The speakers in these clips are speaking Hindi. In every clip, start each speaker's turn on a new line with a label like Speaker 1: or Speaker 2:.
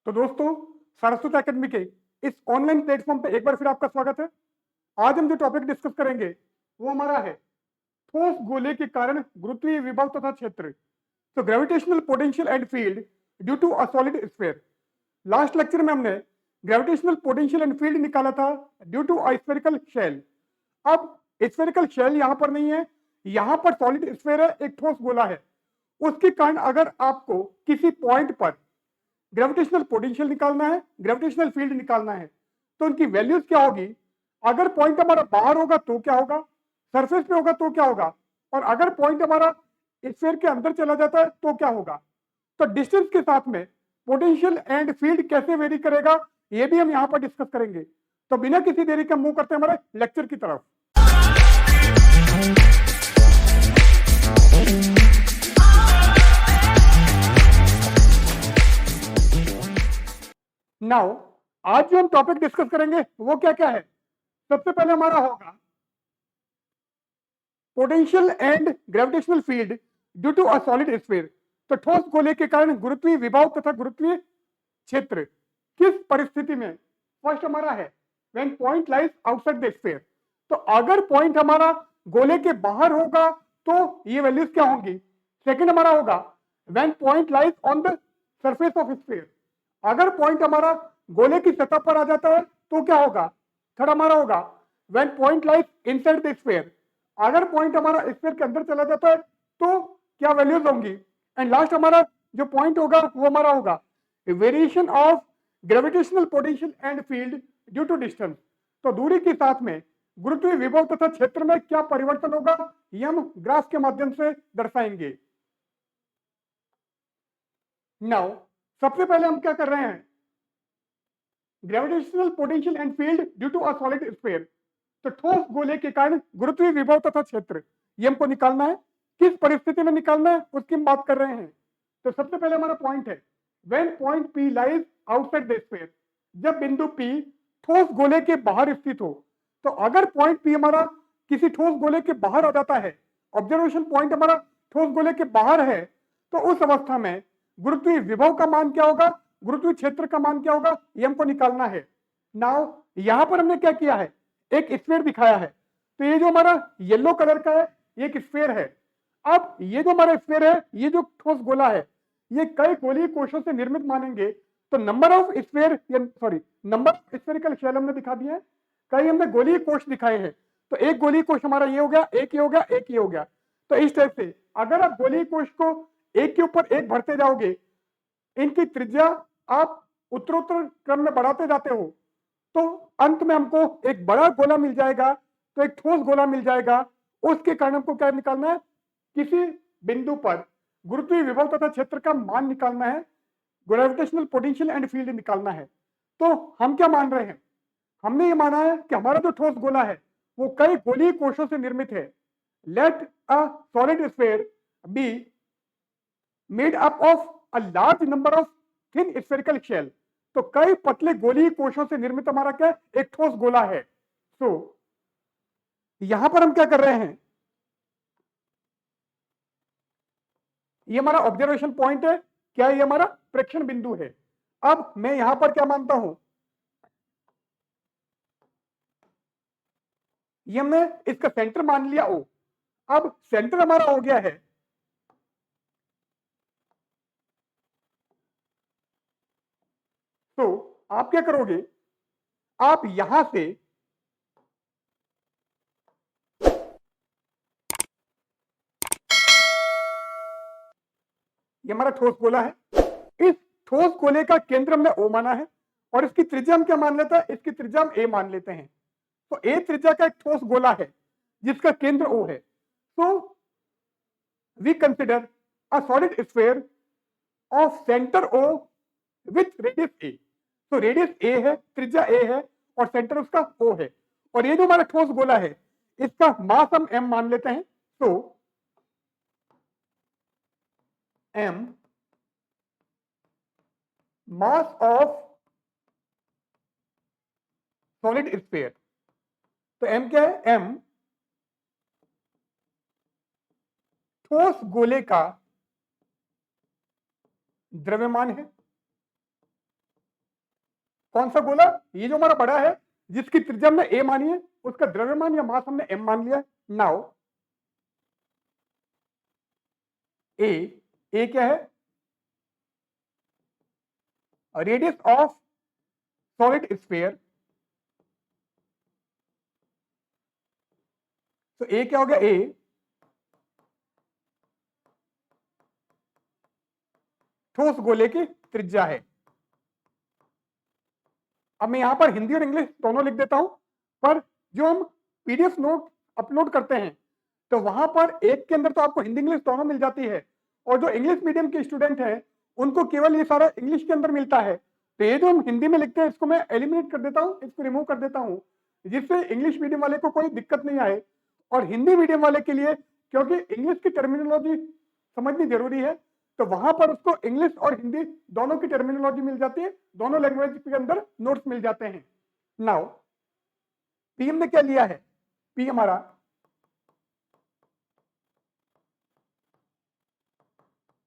Speaker 1: तो दोस्तों, सरस्वती एकेडमी के इस ऑनलाइन प्लेटफॉर्म पे एक बार फिर आपका स्वागत है। आज हम जो टॉपिक डिस्कस करेंगे वो हमारा है ठोस गोले के कारण गुरुत्वीय विभव तथा क्षेत्र। तो gravitational potential and field due to a solid sphere. Last lecture में हमने ग्रेविटेशनल पोटेंशियल एंड फील्ड निकाला था due to a spherical shell. अब स्फेरिकल शेल यहां पर नहीं है, यहां पर सॉलिड स्फीयर है, एक ठोस गोला है। उसके कारण अगर आपको किसी पॉइंट पर ग्रेविटेशनल पोटेंशियल निकालना है, ग्रेविटेशनल फील्ड निकालना है, तो उनकी वैल्यूज क्या होगी। अगर पॉइंट हमारा बाहर होगा तो क्या होगा, सरफेस पे होगा तो क्या होगा, और अगर पॉइंट हमारा स्फीयर के अंदर चला जाता है तो क्या होगा। तो डिस्टेंस के साथ में पोटेंशियल एंड फील्ड कैसे वेरी करेगा, ये भी हम यहां पर डिस्कस करेंगे। तो बिना किसी देरी के मूव करते हैं हमारे लेक्चर की तरफ। नाउ आज जो हम टॉपिक डिस्कस करेंगे वो क्या क्या है। सबसे पहले हमारा होगा potential and gravitational field due to a solid sphere. तो ठोस गोले के कारण गुरुत्वीय विभव तथा गुरुत्वीय क्षेत्र किस परिस्थिति में। फर्स्ट हमारा है when point lies outside the sphere. तो अगर पॉइंट हमारा गोले के बाहर होगा तो ये वैल्यूज क्या होंगी। सेकंड हमारा होगा when point lies on the surface of sphere. अगर पॉइंट हमारा गोले की सतह पर आ जाता है तो क्या होगा। थर्ड हमारा होगा when point lies inside the sphere. अगर पॉइंट हमारा स्फीयर के अंदर चला जाता है तो क्या वैल्यूज होंगी। एंड लास्ट हमारा जो पॉइंट होगा वो हमारा होगा variation of gravitational potential and field due to distance. तो दूरी के साथ में गुरुत्वीय विभव तथा क्षेत्र में क्या परिवर्तन होगा, ये हम ग्राफ के माध्यम से दर्शाएंगे। नाउ सबसे पहले हम क्या कर रहे हैं, gravitational potential and field due to a solid sphere. तो ठोस गोले के कारण गुरुत्वीय विभव तथा क्षेत्र ये हमको निकालना है। किस परिस्थिति में निकालना है उसकी हम बात कर रहे हैं। तो सबसे पहले हमारा पॉइंट है when point P lies outside the sphere. जब बिंदु पी ठोस गोले के बाहर स्थित हो। तो अगर पॉइंट पी हमारा किसी ठोस गोले के बाहर आ जाता है, ऑब्जर्वेशन पॉइंट हमारा ठोस गोले के बाहर है, तो उस अवस्था में गुरुत्वीय विभव का मान क्या होगा, गुरुत्वीय क्षेत्र का मान क्या होगा, ये हमको निकालना है। नाउ यहां पर हमने क्या किया है, एक स्फीयर दिखाया है। तो ये जो हमारा येलो कलर का है ये एक स्फीयर है। अब ये जो हमारा स्फीयर है, ये जो ठोस गोला है, ये कई गोलीय कोशों से निर्मित मानेंगे। तो number of sphere sorry number of spherical shell हमने दिखा दिया है, कई हमने गोलीय कोश दिखाए हैं। तो एक गोलीय कोश हमारा ये हो गया, एक ये हो गया, एक ये हो गया। तो इस टाइप से अगर आप गोलीय कोश को एक के ऊपर एक भरते जाओगे, इनकी त्रिज्या आप उत्तरोत्तर क्रम में बढ़ाते जाते हो, तो अंत में हमको एक बड़ा गोला मिल जाएगा, तो एक ठोस गोला मिल जाएगा। उसके कारण हमको क्या निकालना है, किसी बिंदु पर गुरुत्वीय विभव तथा क्षेत्र का मान निकालना है, ग्रेविटेशनल पोटेंशियल एंड फील्ड निकालना है। तो हम क्या मान रहे हैं, हमने ये माना है कि हमारा जो ठोस गोला है वो कई गोलीय कोशों से निर्मित है। Let a solid sphere be made up of a large number of thin spherical shell. तो कई पतले गोलीय कोशों से निर्मित हमारा क्या एक ठोस गोला है। तो यहां पर हम क्या कर रहे हैं, ये हमारा ऑब्जर्वेशन पॉइंट है, क्या ये हमारा प्रेक्षण बिंदु है। अब मैं यहां पर क्या मानता हूं, ये हमने इसका सेंटर मान लिया ओ। अब सेंटर हमारा हो गया है, तो आप क्या करोगे, आप यहां से ये हमारा ठोस गोला है, इस ठोस गोले का केंद्र हमने ओ माना है, और इसकी त्रिज्या हम क्या मान लेते हैं, इसकी त्रिज्या हम ए मान लेते हैं। तो ए त्रिज्या का एक ठोस गोला है जिसका केंद्र ओ है। तो we consider a solid sphere of centre O with radius a. तो रेडियस ए है, त्रिज्या ए है, और सेंटर उसका ओ है। और ये जो हमारा ठोस गोला है इसका मास हम एम मान लेते हैं। तो M mass of solid sphere. तो एम क्या है, एम ठोस गोले का द्रव्यमान है। कौन सा गोला? ये जो हमारा बड़ा है, जिसकी त्रिज्या हमने a मानी है, उसका द्रव्यमान या मास हमने m मान लिया। नाउ a क्या है? Radius of solid sphere. तो a क्या हो गया? a ठोस गोले की त्रिज्या है। अब मैं यहां पर हिंदी और इंग्लिश दोनों लिख देता हूं, पर जो हम पीडीएफ नोट अपलोड करते हैं तो वहां पर एक के अंदर तो आपको हिंदी इंग्लिश दोनों मिल जाती है, और जो इंग्लिश मीडियम के स्टूडेंट हैं उनको केवल ये सारा इंग्लिश के अंदर मिलता है। तो ये जो हम हिंदी में लिखते हैं इसको मैं एलिमिनेट कर देता हूँ, इसको रिमूव कर देता हूँ, जिससे इंग्लिश मीडियम वाले को कोई दिक्कत नहीं आए। और हिंदी मीडियम वाले के लिए, क्योंकि इंग्लिश की टर्मिनोलॉजी समझनी जरूरी है, तो वहां पर उसको इंग्लिश और हिंदी दोनों की टर्मिनोलॉजी मिल जाती है, दोनों लैंग्वेज के अंदर नोट्स मिल जाते हैं। नाउ पी हमने क्या लिया है? पी हमारा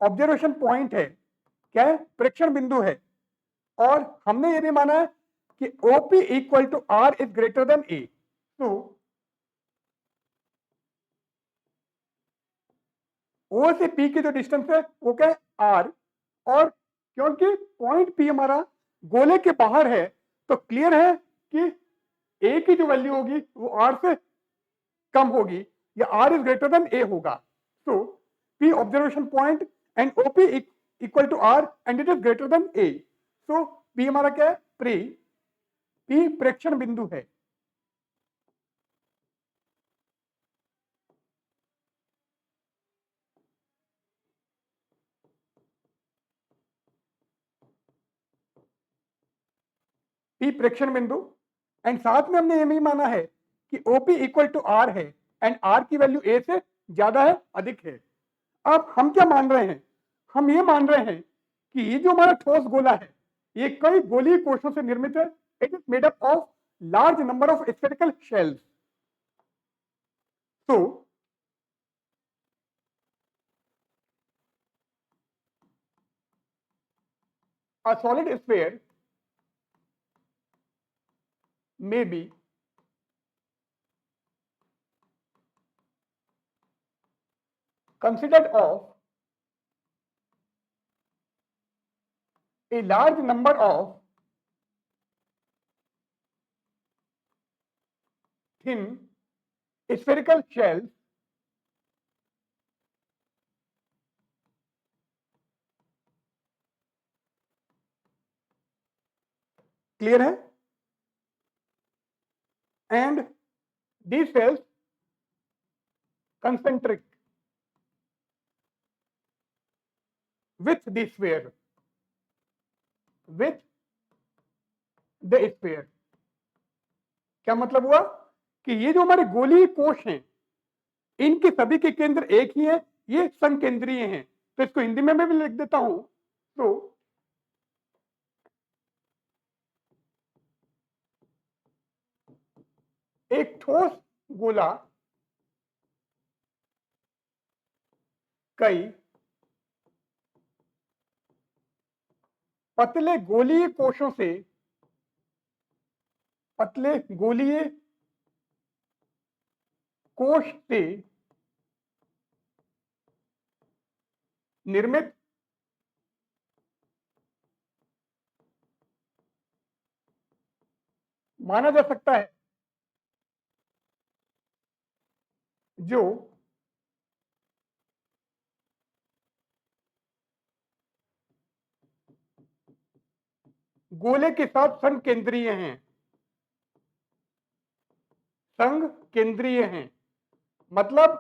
Speaker 1: ऑब्जर्वेशन पॉइंट है, क्या है? प्रेक्षण बिंदु है। और हमने ये भी माना है कि OP equal to R is greater than A। तो O से P की जो डिस्टेंस है वो क्या है? R। और क्योंकि पॉइंट P हमारा गोले के बाहर है, तो क्लियर है कि A की जो वैल्यू होगी वो R से कम होगी, या R is greater than A होगा। तो P observation point and OP equal to R and it is greater than A। So P हमारा क्या है? P प्रेक्षण बिंदु है। P प्रेक्षण बिंदु, एंड साथ में हमने ये भी माना है कि OP इक्वल टू R है एंड R की वैल्यू A से ज्यादा है, अधिक है। अब हम क्या मान रहे हैं? हम ये मान रहे हैं कि ये जो हमारा ठोस गोला है ये कई गोलीय कोशों से निर्मित है। It is made up of large number of spherical shells. तो a solid sphere may be considered of a large number of thin spherical shells clear है? And these cells concentric with the sphere, with the sphere। क्या मतलब हुआ? कि ये जो हमारे गोलीय कोश हैं इनके सभी के केंद्र एक ही हैं, ये संकेंद्रीय हैं। तो इसको हिंदी में मैं भी लिख देता हूं। तो एक ठोस गोला कई पतले गोलीय कोशों से, पतले गोलीय कोश से निर्मित माना जा सकता है, जो गोले के साथ संघ केंद्रीय हैं। संघ केंद्रीय हैं मतलब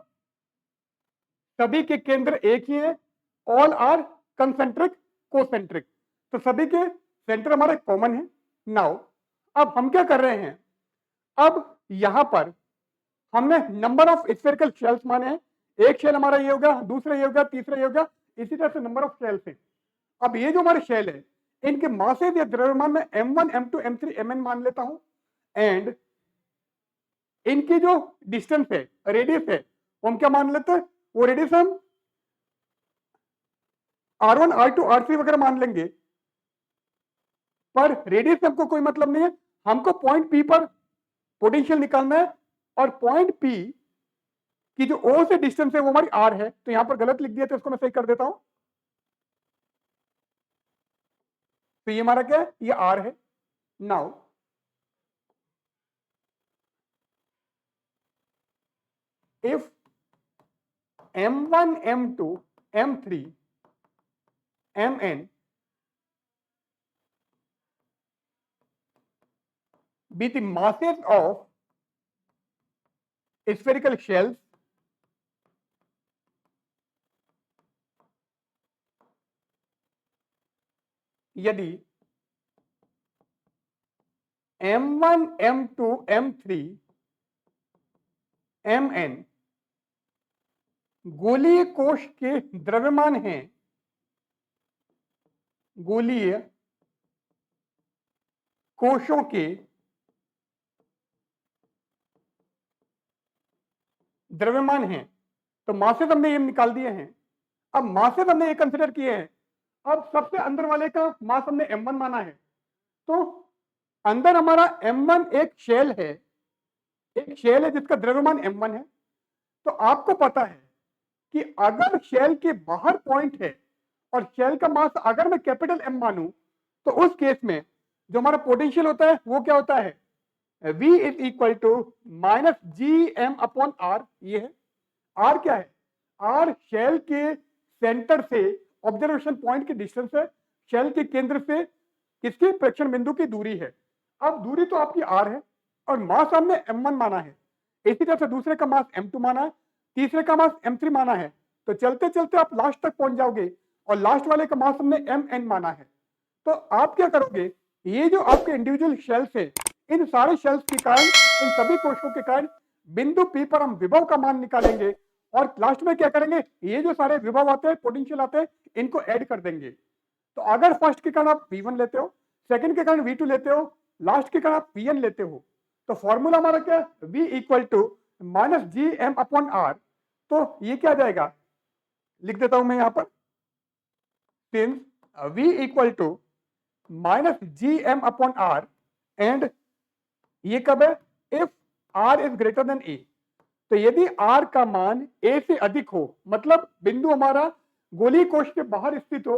Speaker 1: सभी के केंद्र एक ही हैं। ऑल आर कंसेंट्रिक कोसेंट्रिक, तो सभी के सेंटर हमारे कॉमन है। नाउ अब हम क्या कर रहे हैं? अब यहां पर हमने नंबर ऑफ स्फेरिकल शेल्स माने हैं। एक शेल हमारा ये होगा, दूसरा ये होगा, तीसरा ये होगा, इसी तरह से नंबर ऑफ शेल्स हैं। अब ये जो हमारे शेल है इनके मासेज या द्रव्यमान में M1 M2 M3 Mn मान लेता हूं, एंड इनकी जो डिस्टेंस है, रेडियस है, वो हम क्या मान लेते हैं? वो रेडियस हम R1 R2 R3 वगैरह मान लेंगे। पर रेडियस से हमको कोई मतलब नहीं है, हमको पॉइंट पी पर पोटेंशियल निकालना है, और पॉइंट पी की जो ओ से डिस्टेंस है वो हमारी आर है। तो यहां पर गलत लिख दिया, तो इसको मैं सही कर देता हूं। तो ये हमारा क्या है, ये आर है। Now if m1 m2 m3 mn be the masses of spherical shells यदि m1 m2 m3 mn गोलीय कोश के द्रव्यमान हैं, गोलीय कोशों के द्रव्यमान हैं, तो मासेस हमने ये निकाल दिए हैं। अब मासेस हमने ये कंसिडर किए हैं। अब सबसे अंदर वाले का मास हमने m1 माना है, तो अंदर हमारा m1 एक शेल है, जिसका द्रव्यमान m1 है। तो आपको पता है कि अगर शेल के बाहर पॉइंट है और शेल का मास अगर मैं कैपिटल M मानूं, तो उस केस में जो हमारा पोटेंशियल होता है वो क्या होता है, V is equal to minus G M upon R. ये है आर, क्या है, आर शेल के सेंटर से ऑब्जर्वेशन पॉइंट की डिस्टेंस है, शेल के केंद्र से किसके प्रेक्षण बिंदु की दूरी है। अब दूरी तो आपकी आर है और मास हमने m1 माना है, इसी तरह से दूसरे का मास m2 माना है, तीसरे का मास m3 माना है। तो चलते चलते आप लास्ट तक पहुंच जाओगे और लास्ट वाले का मास हमने mn माना है। तो आप क्या करोगे, ये जो आपके इंडिविजुअल शेल्स है, इन सारे शेल्स के कारण, इन सभी कोशों के कारण बिंदु P पर हम विभव का मान निकालेंगे और लास्ट में क्या करेंगे, ये जो सारे विभव आते हैं, पोटेंशियल आते हैं, इनको ऐड कर देंगे। तो अगर फर्स्ट के कारण आप V1 लेते हो, सेकंड के कारण V2 लेते हो, लास्ट के कारण आप Vn लेते हो, तो फॉर्मूला हमारा क्या है, V equal to minus G M upon R. तो ये क्या जाएगा, लिख देता हूं मैं यहां पर, since V equal to minus G M upon R and ये कब है, if R is greater than A। तो यदि R का मान A से अधिक हो, मतलब बिंदु हमारा गोलीय कोश के बाहर स्थित हो,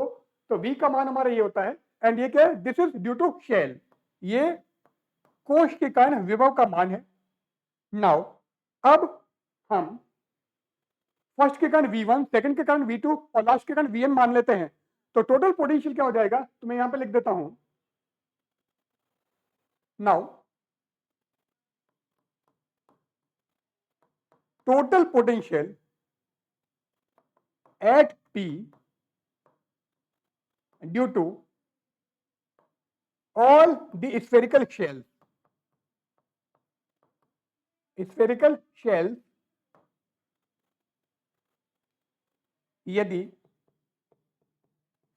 Speaker 1: तो V का मान हमारा ये होता है। एंड ये क्या है, this is due to shell, ये कोश के कारण विभव का मान है। नाउ अब हम फर्स्ट के कारण V1, सेकंड के कारण V2 और लास्ट के कारण Vn मान लेते हैं। तो टोटल पोटेंशियल क्या हो जाएगा, तो मैं यहां पे लिख देता हूं। Now total potential at P due to all the spherical shells यदि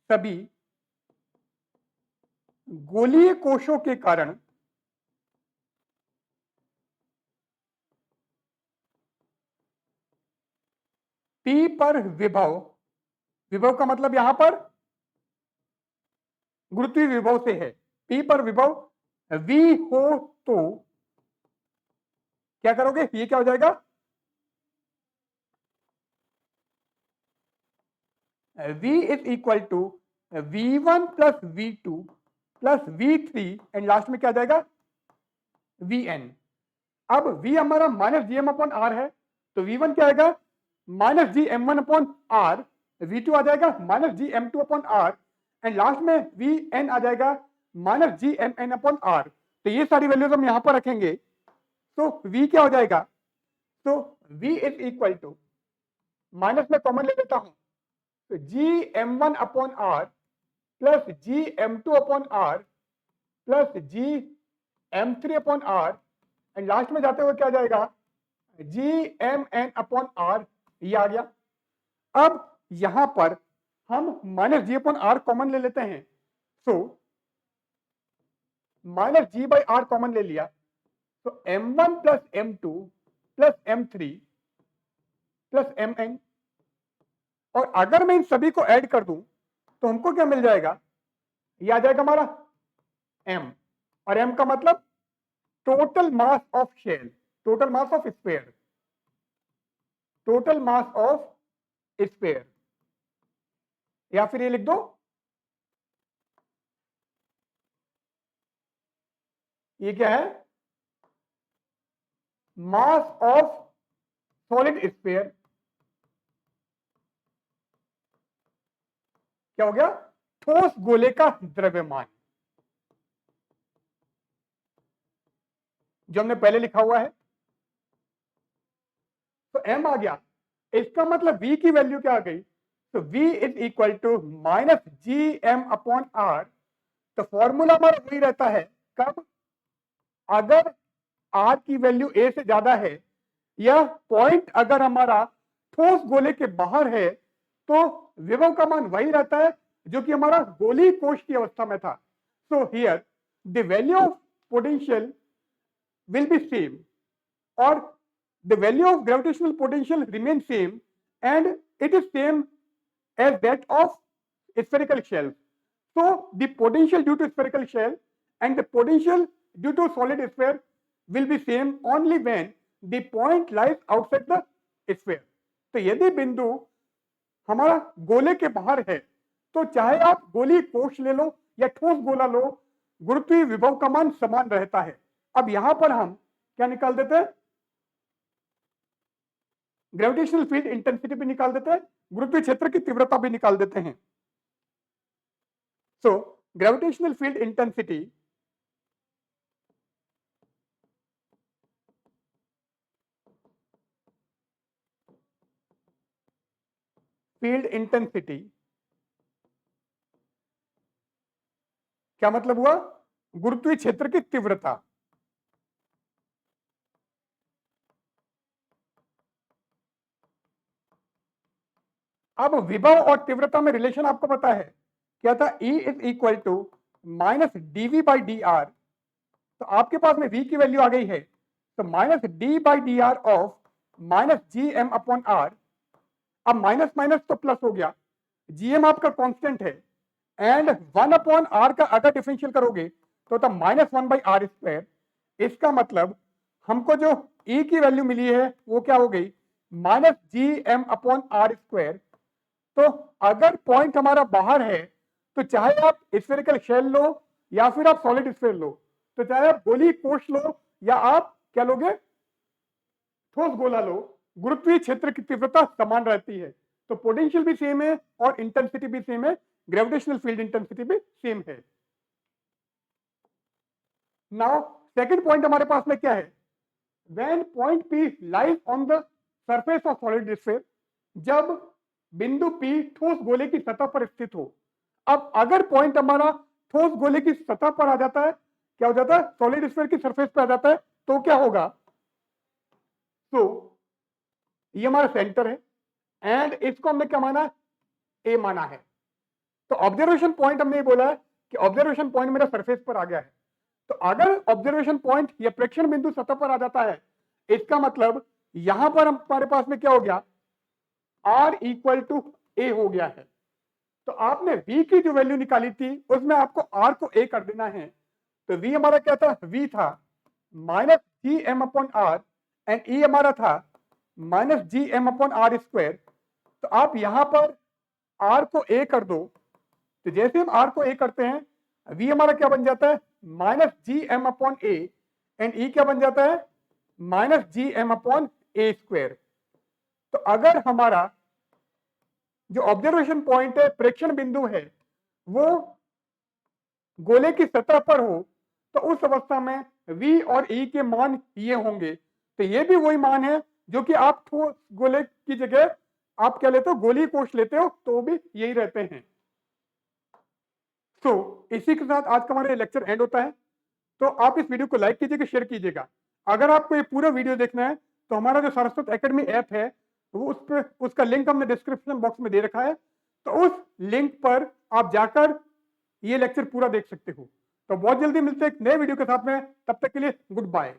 Speaker 1: सभी गोलीय कोशों के कारण P पर विभव का मतलब यहां पर गुरुत्वीय विभव से है, P पर विभव V हो तो क्या करोगे, ये क्या हो जाएगा, V is equal to V1 plus V2 plus V3 and last में क्या जाएगा, Vn। अब V हमारा minus G M upon R है, तो V1 क्या आएगा, minus G M one upon R, V2 आ जाएगा minus G M two upon R and last में Vn आ जाएगा minus G M N upon R. तो ये सारी वैल्यूज हम यहां पर रखेंगे, तो V क्या हो जाएगा, तो V is equal to, minus में कॉमन ले लेता हूं, तो G M one upon R plus G M two upon R plus G M three upon R and last में जाते हुए क्या जाएगा, G M N upon R, ये आ गया। अब यहां पर हम minus G upon R common ले लेते हैं, so minus G by R common ले लिया, तो m1 plus m2 plus m3 plus mn, और अगर मैं इन सभी को ऐड कर दूं तो हमको क्या मिल जाएगा, ये आ जाएगा हमारा m, और m का मतलब total mass of shell, total mass of sphere, total mass of sphere, या फिर ये लिख दो, ये क्या है, मास ऑफ सॉलिड स्फीयर, क्या हो गया, ठोस गोले का द्रव्यमान, जो हमने पहले लिखा हुआ है। तो m आ गया, इसका मतलब v की वैल्यू क्या आ गई, तो v is equal to minus G M upon R. तो फॉर्मूला हमारा वही रहता है, कब, अगर r की वैल्यू a से ज्यादा है, या पॉइंट अगर हमारा ठोस गोले के बाहर है, तो विभव का मान वही रहता है जो कि हमारा गोलीय कोश की अवस्था में था। So here the value of potential will be same, or the value of gravitational potential remains same, and it is same as that of spherical shell. So the potential due to spherical shell and the potential due to solid sphere will be same only when the point lies outside the sphere. तो यदि बिंदु हमारा गोले के बाहर है, तो चाहे आप गोलीय कोश ले लो या ठोस गोला लो, गुरुत्वीय विभव का मान समान रहता है। अब यहां पर हम क्या निकाल देते हैं, ग्रेविटेशनल फील्ड इंटेंसिटी भी निकाल देते हैं, गुरुत्वीय क्षेत्र की तीव्रता भी निकाल देते हैं। सो ग्रेविटेशनल फील्ड इंटेंसिटी क्या मतलब हुआ, गुरुत्वीय क्षेत्र की तीव्रता। अब विभव और तीव्रता में रिलेशन आपको पता है, क्या था, E is equal to minus dv by D R. तो आपके पास में v की वैल्यू आ गई है, तो minus d by D R of minus G M upon R. अब माइनस माइनस तो प्लस हो गया, gm आपका कांस्टेंट है, एंड 1 अपॉन आर का अगर डिफरेंशियल करोगे तो होता माइनस 1 बाई आर स्क्वायर। इसका मतलब हमको जो E की वैल्यू मिली है वो क्या हो गई, minus G M upon R square. तो अगर पॉइंट हमारा बाहर है, तो चाहे आप स्फेरिकल शेल लो या फिर आप सॉलिड स्फीयर लो, तो चाहे आप गोलीय कोश लो या आप क्या लोगे, ठोस गोला लो, गुरुत्वीय क्षेत्र की तीव्रता समान रहती है। तो पोटेंशियल भी सेम है और इंटेंसिटी भी सेम है, ग्रेविटेशनल फील्ड इंटेंसिटी भी सेम है। नाउ सेकंड पॉइंट हमारे पास में क्या है, when point P lies on the surface of solid sphere, जब बिंदु P ठोस गोले की सतह पर स्थित हो। अब अगर पॉइंट हमारा ठोस गोले की सतह पर आ जाता है, क्या हो जाता है, सॉलिड स्फीयर की सरफेस पर आ जाता है, तो क्या होगा, तो ये हमारा सेंटर है, एंड इसको हमने क्या माना है, ए माना है। तो ऑब्जर्वेशन पॉइंट हमने ये बोला है कि ऑब्जर्वेशन पॉइंट मेरा सरफेस पर आ गया है। तो अगर ऑब्जर्वेशन पॉइंट या प्रेक्षण बिंदु सतह पर आ जाता है, इसका मतलब यहां पर हमारे पास में क्या हो गया, R इक्वल टू ए हो गया है। तो आपने V की जो वैल्यू निकाली थी उसमें आपको R को A कर देना है। तो V हमारा क्या था, V था minus G M upon R, and E हमारा था minus G M upon R square. तो आप यहां पर R को A कर दो, तो जैसे हम R को A करते हैं, V हमारा क्या बन जाता है, minus G M upon A, and E क्या बन जाता है, minus G M upon A square. तो अगर हमारा जो ऑब्जर्वेशन पॉइंट है, प्रेक्षण बिंदु है, वो गोले की सतह पर हो, तो उस अवस्था में V और E के मान ये होंगे। तो ये भी वही मान है जो कि आप ठोस गोले की जगह आप क्या लेते हो, गोलीय कोश लेते हो, तो भी यही रहते हैं। इसी के साथ आज का हमारा लेक्चर एंड होता है। तो आप इस वीडियो को लाइक कीजिएगा, शेयर कीजिएगा। अगर आपको ये पूरा वीडियो देखना है, तो हमारा जो सारस्वत एकेडमी ऐप है, वो उस पर उसका लिंक हमने डिस्क्रिप्शन बॉक्स में दे रखा है। तो उस लिंक पर आप जाकर ये लेक्चर पूरा देख सकते हो। तो बहुत जल्दी मिलते हैं एक नए वीडियो के साथ में, तब तक के लिए गुड बाय।